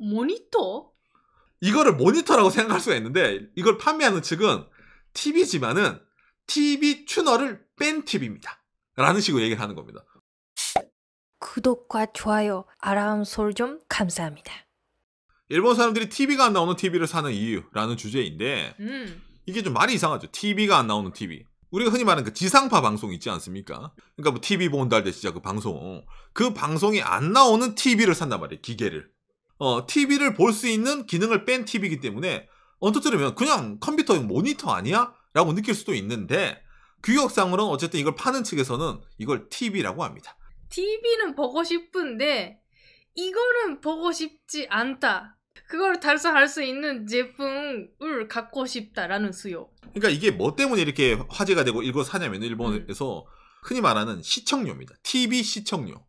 모니터? 이거를 모니터라고 생각할 수가 있는데 이걸 판매하는 측은 TV지만은 TV 튜너를 뺀 TV입니다. 라는 식으로 얘기를 하는 겁니다. 구독과 좋아요, 알람 설정 감사합니다. 일본 사람들이 TV가 안 나오는 TV를 사는 이유라는 주제인데 이게 좀 말이 이상하죠. TV가 안 나오는 TV. 우리가 흔히 말하는 그 지상파 방송 있지 않습니까? 그러니까 뭐 TV 본다 할 때 진짜 그 방송이 안 나오는 TV를 산단 말이에요. 기계를. TV를 볼 수 있는 기능을 뺀 TV이기 때문에 언뜻 들으면 그냥 컴퓨터 모니터 아니야? 라고 느낄 수도 있는데 규격상으로는 어쨌든 이걸 파는 측에서는 이걸 TV라고 합니다. TV는 보고 싶은데 이거는 보고 싶지 않다. 그걸 달성할 수 있는 제품을 갖고 싶다라는 수요. 그러니까 이게 뭐 때문에 이렇게 화제가 되고 이걸 사냐면 일본에서 흔히 말하는 시청료입니다. TV 시청료.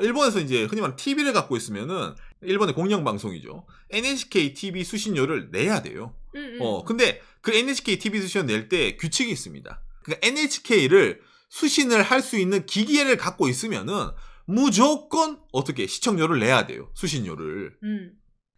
일본에서 이제 흔히 말하는 TV를 갖고 있으면은 일본의 공영방송이죠. NHK TV 수신료를 내야 돼요. 근데 그 NHK TV 수신료 낼 때 규칙이 있습니다. 그러니까 NHK를 수신을 할 수 있는 기기를 갖고 있으면은 무조건 어떻게 시청료를 내야 돼요. 수신료를.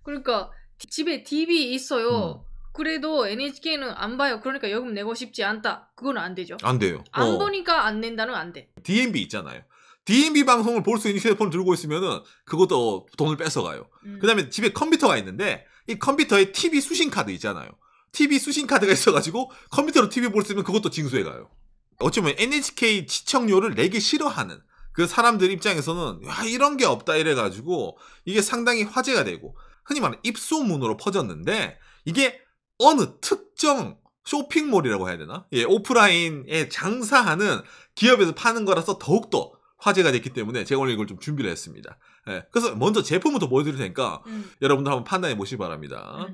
그러니까 집에 TV 있어요. 그래도 NHK는 안 봐요. 그러니까 요금 내고 싶지 않다. 그건 안 되죠. 안 돼요. 안 보니까 안 낸다는 안 돼. DMB 있잖아요. DMB 방송을 볼 수 있는 휴대폰을 들고 있으면은 그것도 돈을 뺏어가요. 그 다음에 집에 컴퓨터가 있는데 이 컴퓨터에 TV 수신 카드 있잖아요. TV 수신 카드가 있어가지고 컴퓨터로 TV 볼 수 있으면 그것도 징수해가요. 어쩌면 NHK 시청료를 내기 싫어하는 그 사람들 입장에서는 야, 이런 게 없다 이래가지고 이게 상당히 화제가 되고 흔히 말하는 입소문으로 퍼졌는데 이게 어느 특정 쇼핑몰이라고 해야 되나? 예, 오프라인에 장사하는 기업에서 파는 거라서 더욱더 화제가 됐기 때문에 제가 오늘 이걸 좀 준비를 했습니다. 예, 그래서 먼저 제품부터 보여드릴 테니까 여러분들 한번 판단해 보시기 바랍니다.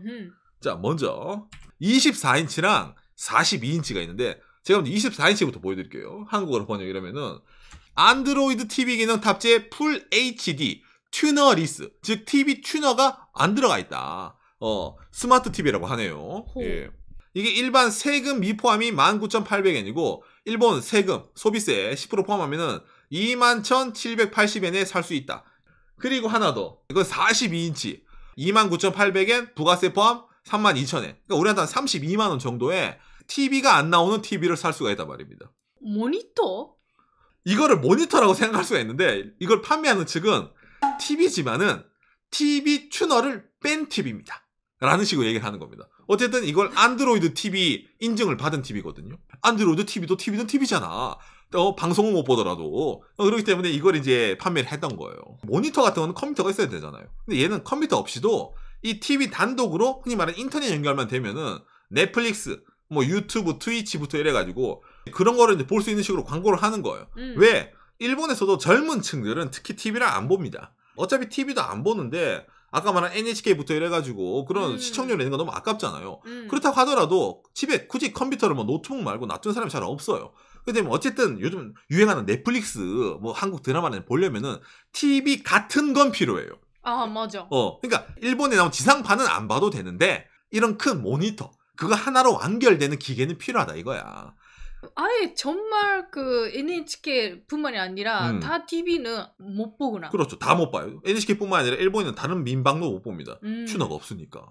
자, 먼저 24인치랑 42인치가 있는데 제가 먼저 24인치부터 보여드릴게요. 한국어로 번역이라면은 안드로이드 TV 기능 탑재 풀 HD 튜너리스, 즉 TV 튜너가 안 들어가 있다. 스마트 TV라고 하네요. 예. 이게 일반 세금 미포함이 19,800엔이고 일본 세금, 소비세 10% 포함하면은 21,780엔에 살 수 있다. 그리고 하나 더. 이건 42인치. 29,800엔 부가세 포함 32,000엔. 그러니까 우리한테 한 32만 원 정도에 TV가 안 나오는 TV를 살 수가 있단 말입니다. 모니터? 이거를 모니터라고 생각할 수가 있는데 이걸 판매하는 측은 TV지만은 TV 튜너를 뺀 TV입니다. 라는 식으로 얘기를 하는 겁니다. 어쨌든 이걸 안드로이드 TV 인증을 받은 TV거든요. 안드로이드 TV도 TV는 TV잖아. 방송은 못 보더라도. 그렇기 때문에 이걸 이제 판매를 했던 거예요. 모니터 같은 거는 컴퓨터가 있어야 되잖아요. 근데 얘는 컴퓨터 없이도 이 TV 단독으로 흔히 말하는 인터넷 연결만 되면은 넷플릭스, 뭐 유튜브, 트위치부터 이래가지고 그런 거를 이제 볼 수 있는 식으로 광고를 하는 거예요. 왜? 일본에서도 젊은 층들은 특히 TV를 안 봅니다. 어차피 TV도 안 보는데 아까 말한 NHK부터 이래가지고 그런 시청료 내는 거 너무 아깝잖아요. 그렇다고 하더라도 집에 굳이 컴퓨터를 뭐 노트북 말고 놔둔 사람이 잘 없어요. 근데 뭐 어쨌든 요즘 유행하는 넷플릭스 뭐 한국 드라마를 보려면은 TV 같은 건 필요해요. 아, 맞아. 그러니까 일본에 나온 지상파는 안 봐도 되는데 이런 큰 모니터 그거 하나로 완결되는 기계는 필요하다 이거야. 아예 정말 그 NHK뿐만이 아니라 다 TV는 못 보구나. 그렇죠. 다 못 봐요. NHK뿐만 아니라 일본에는 다른 민방도 못 봅니다. 튜너가 없으니까.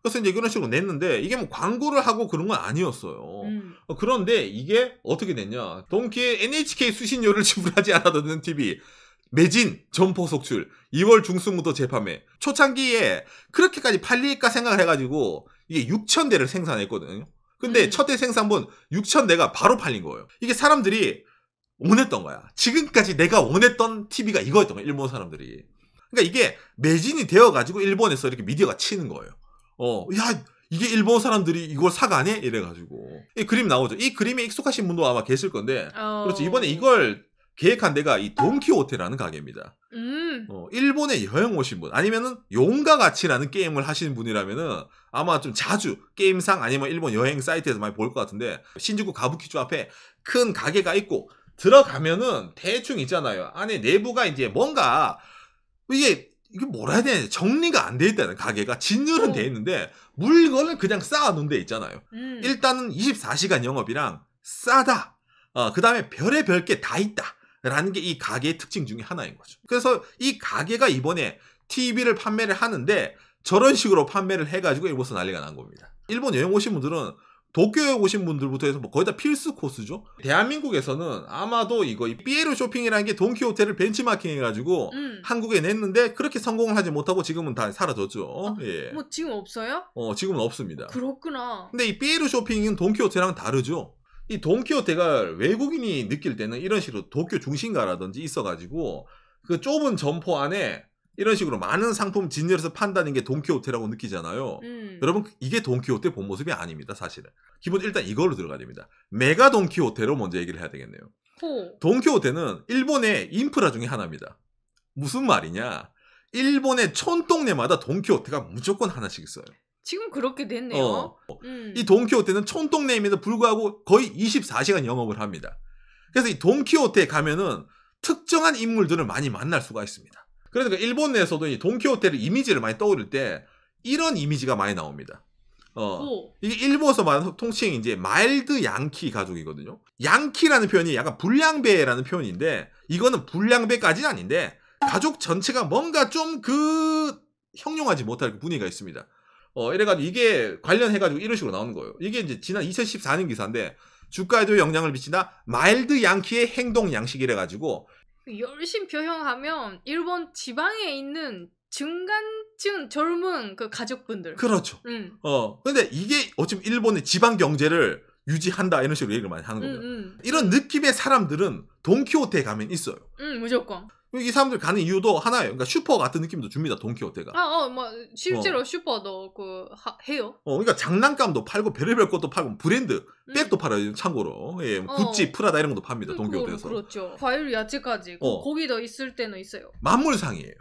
그래서 이제 이런 식으로 냈는데 이게 뭐 광고를 하고 그런 건 아니었어요. 그런데 이게 어떻게 됐냐. 동키에 NHK 수신료를 지불하지 않아도 되는 TV. 매진 점포 속출 2월 중순부터 재판매. 초창기에 그렇게까지 팔릴까 생각을 해가지고 이게 6,000대를 생산했거든요. 근데 첫 해 생산분 6,000대가 바로 팔린 거예요. 이게 사람들이 원했던 거야. 지금까지 내가 원했던 TV가 이거였던 거야. 일본 사람들이. 그러니까 이게 매진이 되어가지고 일본에서 이렇게 미디어가 치는 거예요. 야, 이게 일본 사람들이 이걸 사가네? 이래가지고. 이 그림 나오죠. 이 그림에 익숙하신 분도 아마 계실 건데. 그렇죠. 이번에 이걸 계획한 데가 이 돈키호테라는 가게입니다. 일본에 여행 오신 분, 아니면은 용과 같이라는 게임을 하시는 분이라면은 아마 좀 자주 게임상 아니면 일본 여행 사이트에서 많이 볼 것 같은데 신주쿠 가부키초 앞에 큰 가게가 있고 들어가면은 대충 있잖아요. 안에 내부가 이제 뭔가 이게 뭐라 해야 되나 정리가 안 돼 있다는 가게가 진열은 돼 있는데 물건을 그냥 쌓아놓은 데 있잖아요. 일단은 24시간 영업이랑 싸다. 그 다음에 별의별 게 다 있다. 라는 게 이 가게의 특징 중에 하나인 거죠. 그래서 이 가게가 이번에 TV를 판매를 하는데 저런 식으로 판매를 해가지고 일본에서 난리가 난 겁니다. 일본 여행 오신 분들은 도쿄에 오신 분들부터 해서 뭐 거의 다 필수 코스죠. 대한민국에서는 아마도 이거 삐에로 쇼핑이라는 게 돈키호테를 벤치마킹 해가지고 한국에 냈는데 그렇게 성공을 하지 못하고 지금은 다 사라졌죠. 예. 뭐 지금 없어요? 지금은 없습니다. 그렇구나. 근데 이 삐에로 쇼핑은 돈키호테랑 다르죠. 이 돈키호테가 외국인이 느낄 때는 이런 식으로 도쿄 중심가라든지 있어가지고 그 좁은 점포 안에 이런 식으로 많은 상품 진열해서 판다는 게 돈키호테라고 느끼잖아요. 여러분 이게 돈키호테 본 모습이 아닙니다. 사실은. 기본 일단 이걸로 들어가야 됩니다. 메가 돈키호테로 먼저 얘기를 해야 되겠네요. 돈키호테는 일본의 인프라 중에 하나입니다. 무슨 말이냐. 일본의 촌동네마다 돈키호테가 무조건 하나씩 있어요. 지금 그렇게 됐네요. 이 돈키호테는 촌동네임에도 불구하고 거의 24시간 영업을 합니다. 그래서 이 돈키호테에 가면은 특정한 인물들을 많이 만날 수가 있습니다. 그러니까 일본 내에서도 이 돈키호테를 이미지를 많이 떠올릴 때 이런 이미지가 많이 나옵니다. 이게 일본에서 말하는 통칭 이제 마일드 양키 가족이거든요. 양키라는 표현이 약간 불량배라는 표현인데 이거는 불량배까지는 아닌데 가족 전체가 뭔가 좀 형용하지 못할 분위기가 있습니다. 이래가지고 이게 관련해가지고 이런 식으로 나오는 거예요. 이게 이제 지난 2014년 기사인데 주가에도 영향을 미친다. 마일드 양키의 행동 양식이래가지고 열심히 표현하면 일본 지방에 있는 중간층 젊은 그 가족분들. 그렇죠. 근데 이게 어쩌면 일본의 지방 경제를 유지한다 이런 식으로 얘기를 많이 하는 겁니다. 이런 느낌의 사람들은 돈키호테에 가면 있어요. 무조건. 이 사람들 가는 이유도 하나예요. 그러니까 슈퍼 같은 느낌도 줍니다. 돈키호테가. 뭐 실제로 슈퍼도 해요. 그러니까 장난감도 팔고 별의별 것도 팔고 브랜드 백도 팔아요. 참고로. 예, 구찌, 프라다 이런 것도 팝니다. 돈키호테에서. 그렇죠. 과일, 야채까지 고기도 있을 때는 있어요. 만물상이에요.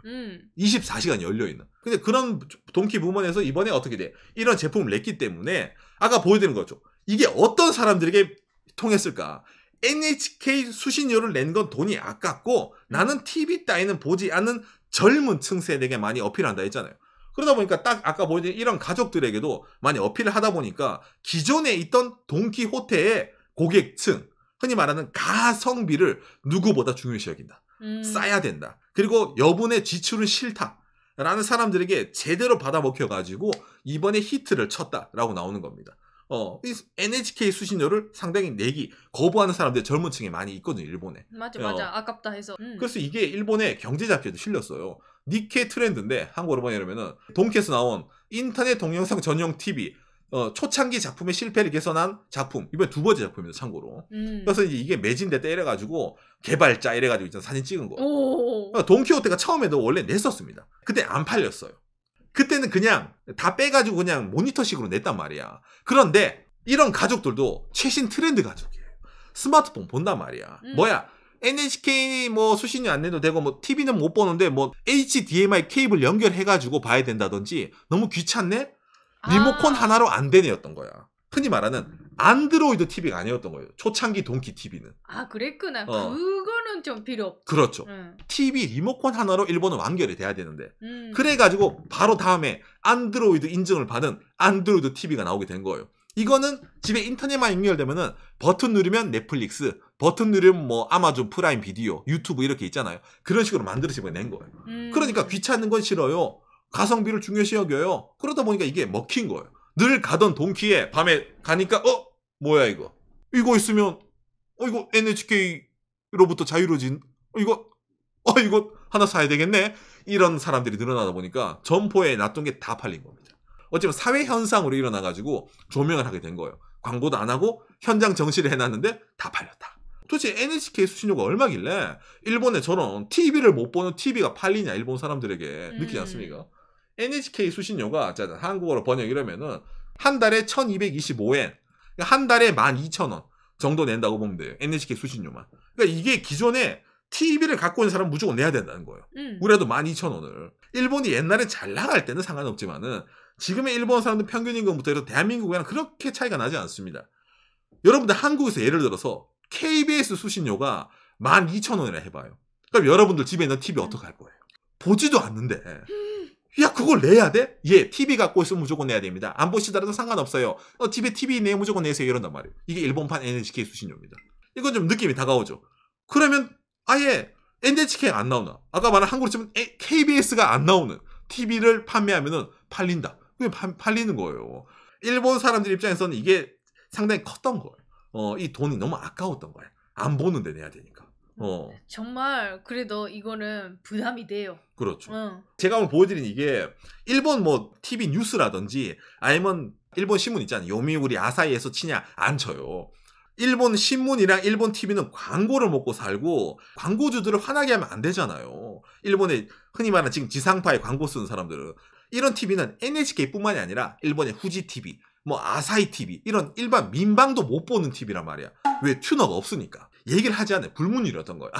24시간 열려 있는. 근데 그런 돈키 부문에서 이번에 어떻게 돼? 이런 제품을 냈기 때문에 아까 보여드린 거죠. 이게 어떤 사람들에게 통했을까? NHK 수신료를 낸 건 돈이 아깝고 나는 TV 따위는 보지 않는 젊은 층 세대에게 많이 어필한다 했잖아요. 그러다 보니까 딱 아까 보여드린 이런 가족들에게도 많이 어필을 하다 보니까 기존에 있던 돈키호테의 고객층, 흔히 말하는 가성비를 누구보다 중요시 여긴다. 싸야 된다. 그리고 여분의 지출은 싫다. 라는 사람들에게 제대로 받아 먹혀가지고 이번에 히트를 쳤다라고 나오는 겁니다. 이 NHK 수신료를 상당히 내기 거부하는 사람들 젊은 층에 많이 있거든요. 일본에. 맞아. 아깝다 해서. 그래서 이게 일본의 경제잡지에도 실렸어요. 니케 트렌드인데 한국어로 보면 돈키에서 나온 인터넷 동영상 전용 TV 초창기 작품의 실패를 개선한 작품. 이번에 두 번째 작품입니다. 참고로. 그래서 이게 매진됐다 이래가지고 개발자 이래가지고 있잖아 사진 찍은 거. 그러니까 돈키호테가 처음에도 원래 냈었습니다. 그때 안 팔렸어요. 그때는 그냥 다 빼가지고 그냥 모니터식으로 냈단 말이야. 그런데 이런 가족들도 최신 트렌드 가족이에요. 스마트폰 본단 말이야. 뭐야? NHK 뭐 수신료 안 내도 되고 뭐 TV는 못 보는데 뭐 HDMI 케이블 연결해가지고 봐야 된다든지 너무 귀찮네? 리모컨 하나로 안 되네였던 거야. 흔히 말하는 안드로이드 TV가 아니었던 거예요. 초창기 돈키 TV는. 그랬구나. 그거는 좀 필요 없죠. 그렇죠. TV 리모컨 하나로 일본은 완결이 돼야 되는데 그래가지고 바로 다음에 안드로이드 인증을 받은 안드로이드 TV가 나오게 된 거예요. 이거는 집에 인터넷만 연결되면은 버튼 누르면 넷플릭스, 버튼 누르면 뭐 아마존 프라임 비디오, 유튜브 이렇게 있잖아요. 그런 식으로 만들어서 낸 거예요. 그러니까 귀찮은 건 싫어요. 가성비를 중요시 여겨요. 그러다 보니까 이게 먹힌 거예요. 늘 가던 돈키에 밤에 가니까 뭐야 이거 있으면 이거 NHK로부터 자유로워진 이거 하나 사야 되겠네. 이런 사람들이 늘어나다 보니까 점포에 놨던 게 다 팔린 겁니다. 어쩌면 사회 현상으로 일어나가지고 조명을 하게 된 거예요. 광고도 안 하고 현장 정시를 해놨는데 다 팔렸다. 도대체 NHK 수신료가 얼마길래 일본에 저런 TV를 못 보는 TV가 팔리냐 일본 사람들에게 느끼지 않습니까? NHK 수신료가 한국어로 번역이라면은 한 달에 1225엔, 한 달에 12,000원 정도 낸다고 보면 돼요. NHK 수신료만. 그러니까 이게 기존에 TV를 갖고 있는 사람은 무조건 내야 된다는 거예요. 우리라도 12,000원을. 일본이 옛날에 잘 나갈 때는 상관없지만은 지금의 일본 사람들 평균 임금부터 해서 대한민국이랑 그렇게 차이가 나지 않습니다. 여러분들 한국에서 예를 들어서 KBS 수신료가 12,000원이라 해봐요. 그럼 여러분들 집에 있는 TV 어떻게 할 거예요? 보지도 않는데. 야, 그걸 내야 돼? 예, TV 갖고 있으면 무조건 내야 됩니다. 안 보시더라도 상관없어요. 집에 TV 내요, 무조건 내세요. 이런단 말이에요. 이게 일본판 NHK 수신료입니다. 이건 좀 느낌이 다가오죠. 그러면 아예 NHK가 안 나오나? 아까 말한 한국으로 치면 KBS가 안 나오는 TV를 판매하면은 팔린다. 그게 팔리는 거예요. 일본 사람들 입장에서는 이게 상당히 컸던 거예요. 이 돈이 너무 아까웠던 거예요. 안 보는데 내야 되니까. 정말 그래도 이거는 부담이 돼요. 그렇죠. 제가 오늘 보여드린 이게 일본 뭐 TV 뉴스라든지 아니면 일본 신문 있잖아요. 요미우리 아사히에서 치냐 안 쳐요. 일본 신문이랑 일본 TV는 광고를 먹고 살고 광고주들을 화나게 하면 안 되잖아요. 일본에 흔히 말하는 지금 지상파에 광고 쓰는 사람들은 이런 TV는 NHK뿐만이 아니라 일본의 후지 TV, 뭐 아사히 TV 이런 일반 민방도 못 보는 TV란 말이야. 왜? 튜너가 없으니까. 얘기를 하지 않아요. 불문율이었던 거예요.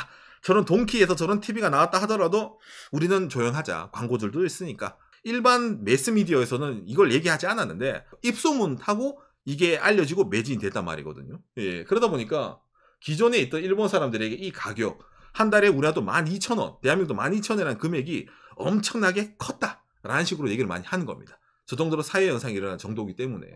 저런 동키에서 저런 TV가 나왔다 하더라도 우리는 조용하자. 광고들도 있으니까. 일반 매스미디어에서는 이걸 얘기하지 않았는데 입소문 타고 이게 알려지고 매진이 됐단 말이거든요. 예, 그러다 보니까 기존에 있던 일본 사람들에게 이 가격 한 달에 우리나라도 12,000원, 대한민국도 12,000원이라는 금액이 엄청나게 컸다라는 식으로 얘기를 많이 하는 겁니다. 저 정도로 사회 현상이 일어난 정도이기 때문에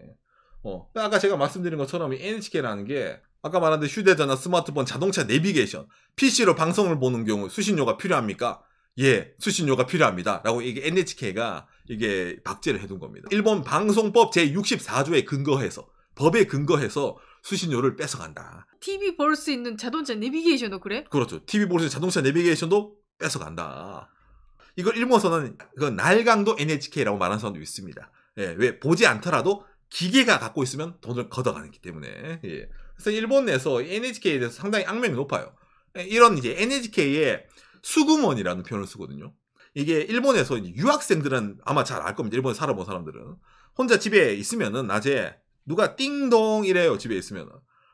아까 제가 말씀드린 것처럼 이 NHK라는 게 아까 말한 데 휴대전화, 스마트폰, 자동차 내비게이션, PC로 방송을 보는 경우 수신료가 필요합니까? 예, 수신료가 필요합니다. 라고 이게 NHK가 이게 박제를 해둔 겁니다. 일본 방송법 제64조에 근거해서, 법에 근거해서 수신료를 뺏어간다. TV 볼 수 있는 자동차 내비게이션도 그래? 그렇죠. TV 볼 수 있는 자동차 내비게이션도 뺏어간다. 이걸 일본에서는 날강도 NHK라고 말하는 사람도 있습니다. 예, 왜? 보지 않더라도 기계가 갖고 있으면 돈을 걷어가기 때문에. 예. 그래서 일본 내에서 NHK에 대해서 상당히 악명이 높아요. 이런 이제 NHK의 수구먼이라는 표현을 쓰거든요. 이게 일본에서 유학생들은 아마 잘 알 겁니다. 일본에 살아본 사람들은. 혼자 집에 있으면은 낮에 누가 띵동 이래요. 집에 있으면은.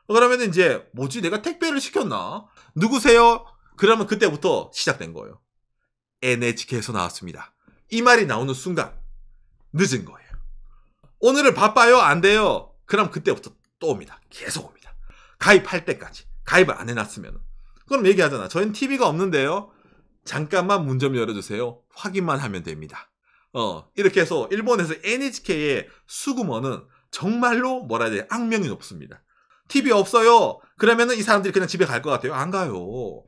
그러면은 이제 뭐지? 내가 택배를 시켰나? 누구세요? 그러면 그때부터 시작된 거예요. NHK에서 나왔습니다. 이 말이 나오는 순간 늦은 거예요. 오늘은 바빠요? 안 돼요? 그럼 그때부터 또 옵니다. 계속 옵니다. 가입할 때까지. 가입을 안 해놨으면. 그럼 얘기하잖아. 저희는 TV가 없는데요. 잠깐만 문 좀 열어주세요. 확인만 하면 됩니다. 이렇게 해서 일본에서 NHK의 수구먼은 정말로 뭐라 해야 돼? 악명이 높습니다. TV 없어요. 그러면은 이 사람들이 그냥 집에 갈 것 같아요. 안 가요.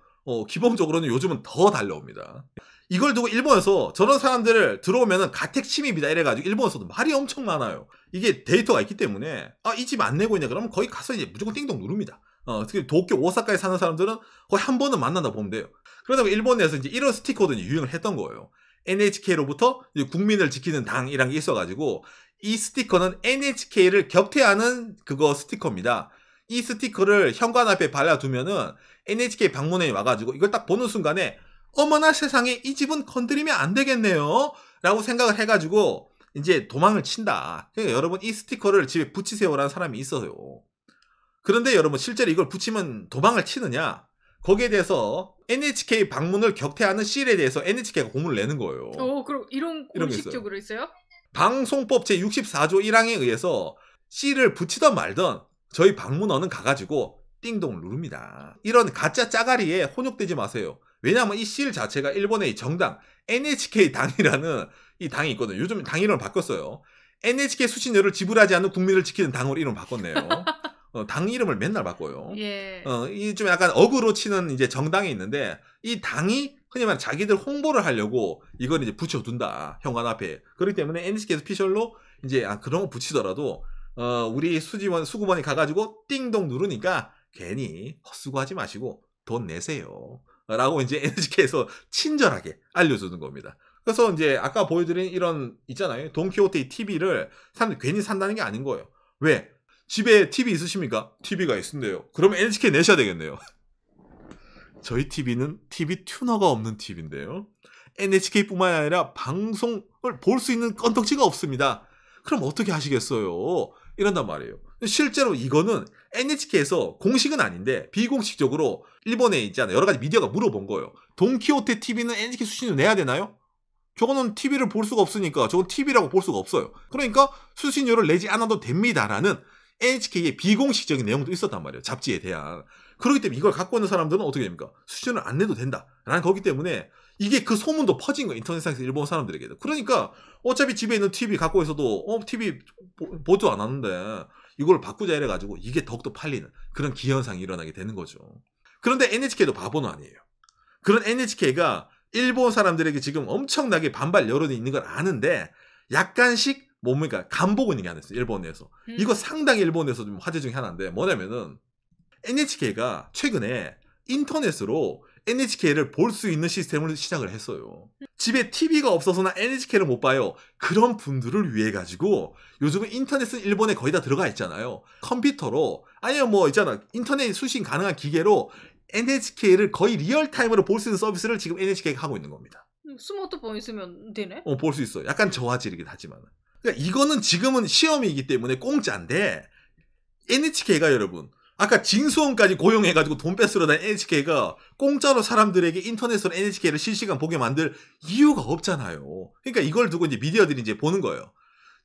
기본적으로는 요즘은 더 달려옵니다. 이걸 두고 일본에서 저런 사람들을 들어오면은 가택 침입이다 이래가지고 일본에서도 말이 엄청 많아요. 이게 데이터가 있기 때문에 이 집 안 내고 있냐 그러면 거기 가서 이제 무조건 띵동 누릅니다. 특히 도쿄, 오사카에 사는 사람들은 거의 한 번은 만나다 보면 돼요. 그러다 보니 일본에서 이제 이런 스티커도 유행을 했던 거예요. NHK로부터 국민을 지키는 당이란 게 있어가지고 이 스티커는 NHK를 격퇴하는 그거 스티커입니다. 이 스티커를 현관 앞에 발라두면은 NHK 방문에 와가지고 이걸 딱 보는 순간에 어머나 세상에 이 집은 건드리면 안 되겠네요 라고 생각을 해가지고 이제 도망을 친다. 그러니까 여러분 이 스티커를 집에 붙이세요라는 사람이 있어요. 그런데 여러분 실제로 이걸 붙이면 도망을 치느냐? 거기에 대해서 NHK 방문을 격퇴하는 실에 대해서 NHK가 공문을 내는 거예요. 그럼 이런 공식적으로 있어요? 방송법 제64조 1항에 의해서 실을 붙이던 말던 저희 방문원은 가가지고 띵동을 누릅니다. 이런 가짜 짜가리에 혼욕되지 마세요. 왜냐하면 이 실 자체가 일본의 정당 NHK 당이라는 이 당이 있거든요. 요즘 당 이름을 바꿨어요. NHK 수신료를 지불하지 않는 국민을 지키는 당으로 이름을 바꿨네요. 당 이름을 맨날 바꿔요. 예. 이 좀 약간 어그로 치는 이제 정당이 있는데 이 당이 흔히 말하는 자기들 홍보를 하려고 이걸 이제 붙여둔다 현관 앞에. 그렇기 때문에 NHK 스피셜로 이제 그런 거 붙이더라도 우리 수구번이 가가지고 띵동 누르니까 괜히 헛수고하지 마시고 돈 내세요. 라고 이제 NHK에서 친절하게 알려주는 겁니다. 그래서 이제 아까 보여드린 이런 있잖아요. 돈키호테 TV를 사람들이 괜히 산다는 게 아닌 거예요. 왜? 집에 TV 있으십니까? TV가 있는데요. 그러면 NHK 내셔야 되겠네요. 저희 TV는 TV 튜너가 없는 TV인데요. NHK뿐만 아니라 방송을 볼 수 있는 건덕지가 없습니다. 그럼 어떻게 하시겠어요? 이런단 말이에요. 실제로 이거는 NHK에서 공식은 아닌데 비공식적으로 일본에 있잖아요. 여러 가지 미디어가 물어본 거예요. 돈키호테 TV는 NHK 수신료 내야 되나요? 저거는 TV를 볼 수가 없으니까 저건 TV라고 볼 수가 없어요. 그러니까 수신료를 내지 않아도 됩니다라는 NHK의 비공식적인 내용도 있었단 말이에요. 잡지에 대한. 그렇기 때문에 이걸 갖고 있는 사람들은 어떻게 됩니까? 수신료를 안 내도 된다라는 거기 때문에 이게 그 소문도 퍼진 거예요. 인터넷상에서 일본 사람들에게도. 그러니까 어차피 집에 있는 TV 갖고 있어도 TV 보도 안 하는데 이걸 바꾸자 이래가지고 이게 더욱더 팔리는 그런 기현상이 일어나게 되는 거죠. 그런데 NHK도 바보는 아니에요. 그런 NHK가 일본 사람들에게 지금 엄청나게 반발 여론이 있는 걸 아는데 약간씩 뭡니까 간보고 있는 게 하나 있어요. 일본에서. 이거 상당히 일본에서 좀 화제 중에 하나인데 뭐냐면은 NHK가 최근에 인터넷으로 NHK를 볼 수 있는 시스템을 시작을 했어요. 집에 TV가 없어서나 NHK를 못 봐요. 그런 분들을 위해 가지고 요즘은 인터넷은 일본에 거의 다 들어가 있잖아요. 컴퓨터로 아니면 뭐 있잖아 인터넷 수신 가능한 기계로 NHK를 거의 리얼타임으로 볼 수 있는 서비스를 지금 NHK가 하고 있는 겁니다. 스마트폰 있으면 되네? 볼 수 있어요. 약간 저화질이긴 하지만. 그러니까 이거는 지금은 시험이기 때문에 공짜인데 NHK가 여러분 아까 진수원까지 고용해가지고 돈 뺏으러 다닌 NHK가 공짜로 사람들에게 인터넷으로 NHK를 실시간 보게 만들 이유가 없잖아요. 그러니까 이걸 두고 이제 미디어들이 이제 보는 거예요.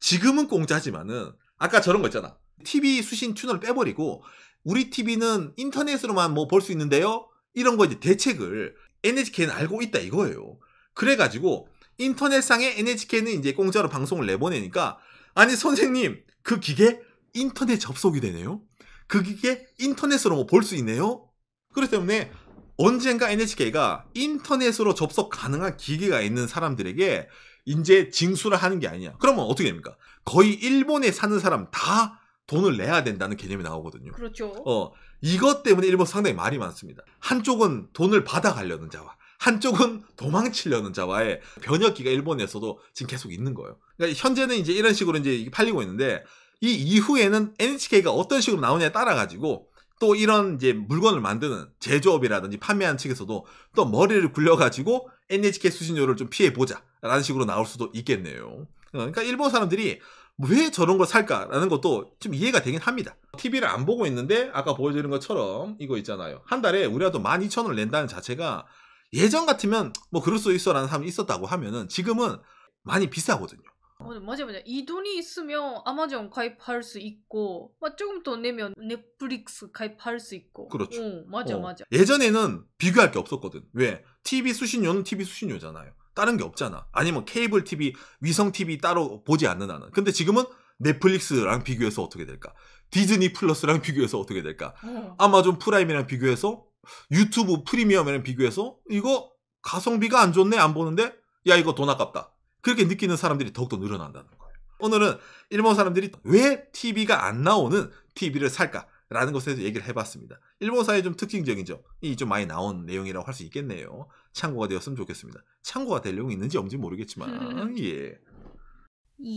지금은 공짜지만은 아까 저런 거 있잖아. TV 수신 튜너를 빼버리고 우리 TV는 인터넷으로만 뭐 볼 수 있는데요. 이런 거 이제 대책을 NHK는 알고 있다 이거예요. 그래가지고 인터넷상에 NHK는 이제 공짜로 방송을 내보내니까 아니 선생님 그 기계 인터넷 접속이 되네요. 그 기계 인터넷으로 뭐 볼 수 있네요. 그렇기 때문에 언젠가 NHK가 인터넷으로 접속 가능한 기계가 있는 사람들에게 이제 징수를 하는 게 아니냐. 그러면 어떻게 됩니까? 거의 일본에 사는 사람 다 돈을 내야 된다는 개념이 나오거든요. 그렇죠. 이것 때문에 일본 상당히 말이 많습니다. 한쪽은 돈을 받아가려는 자와 한쪽은 도망치려는 자와의 변혁기가 일본에서도 지금 계속 있는 거예요. 그러니까 현재는 이제 이런 식으로 이제 팔리고 있는데 이 이후에는 NHK가 어떤 식으로 나오냐에 따라 가지고 또 이런 이제 물건을 만드는 제조업이라든지 판매하는 측에서도 또 머리를 굴려가지고 NHK 수신료를 좀 피해보자라는 식으로 나올 수도 있겠네요. 그러니까 일본 사람들이 왜 저런 걸 살까라는 것도 좀 이해가 되긴 합니다. TV를 안 보고 있는데 아까 보여드린 것처럼 이거 있잖아요. 한 달에 우리가 또 12,000원을 낸다는 자체가 예전 같으면 뭐 그럴 수 있어라는 사람이 있었다고 하면은 지금은 많이 비싸거든요. 맞아. 이 돈이 있으면 아마존 가입할 수 있고 조금 더 내면 넷플릭스 가입할 수 있고. 그렇죠. 맞아. 예전에는 비교할 게 없었거든. 왜? TV 수신료는 TV 수신료잖아요. 다른 게 없잖아. 아니면 케이블 TV, 위성 TV 따로 보지 않는 한은. 근데 지금은 넷플릭스랑 비교해서 어떻게 될까? 디즈니 플러스랑 비교해서 어떻게 될까? 아마존 프라임이랑 비교해서 유튜브 프리미엄이랑 비교해서 이거 가성비가 안 좋네 안 보는데 야 이거 돈 아깝다. 그렇게 느끼는 사람들이 더욱더 늘어난다는 거예요. 오늘은 일본 사람들이 왜 TV가 안 나오는 TV를 살까라는 것에 대해서 얘기를 해봤습니다. 일본사의 좀 특징적인 점이 좀 많이 나온 내용이라고 할 수 있겠네요. 참고가 되었으면 좋겠습니다. 참고가 될 내용이 있는지 없는지 모르겠지만 예.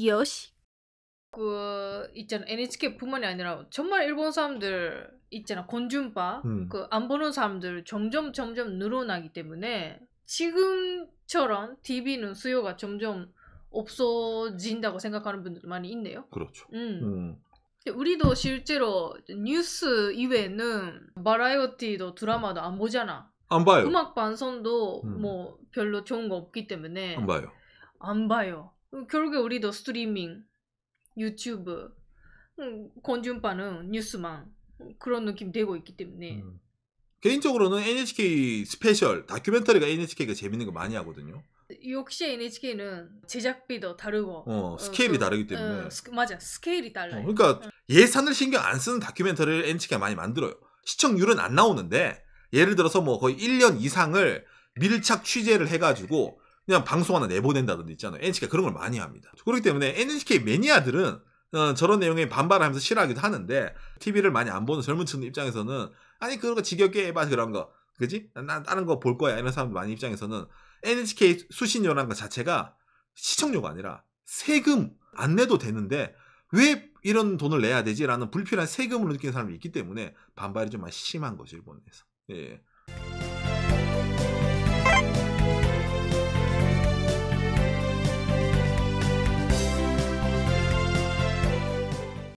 요시. 있잖아 NHK뿐만이 아니라 정말 일본 사람들 있잖아 곤준파 안 보는 사람들 점점 늘어나기 때문에 지금처럼 TV는 수요가 점점 없어진다고 생각하는 분들 많이 있네요. 그렇죠. 우리도 실제로 뉴스 이외에는 바라에어티도 드라마도 안 보잖아. 안 봐요. 음악 방송도 뭐 별로 좋은 거 없기 때문에 안 봐요. 결국에 우리도 스트리밍 유튜브 곤준파는 뉴스만 그런 느낌 되고 있기 때문에 개인적으로는 NHK 스페셜 다큐멘터리가 NHK가 재밌는 거 많이 하거든요. 역시 NHK는 제작비도 다르고 스케일이 다르기 때문에 맞아 스케일이 달라요. 그러니까 예산을 신경 안 쓰는 다큐멘터리를 NHK가 많이 만들어요. 시청률은 안 나오는데 예를 들어서 뭐 거의 1년 이상을 밀착 취재를 해가지고 그냥 방송 하나 내보낸다든지 있잖아요. NHK가 그런 걸 많이 합니다. 그렇기 때문에 NHK 매니아들은 저런 내용에 반발하면서 싫어하기도 하는데 TV를 많이 안 보는 젊은 층 입장에서는 아니 그런 거 지겹게 해봐 그런 거 그지? 난 다른 거 볼 거야 이런 사람들 많이 입장에서는 NHK 수신료라는 것 자체가 시청료가 아니라 세금 안 내도 되는데 왜 이런 돈을 내야 되지? 라는 불필요한 세금을 느끼는 사람이 있기 때문에 반발이 좀 많이 심한 거죠 일본에서. 예.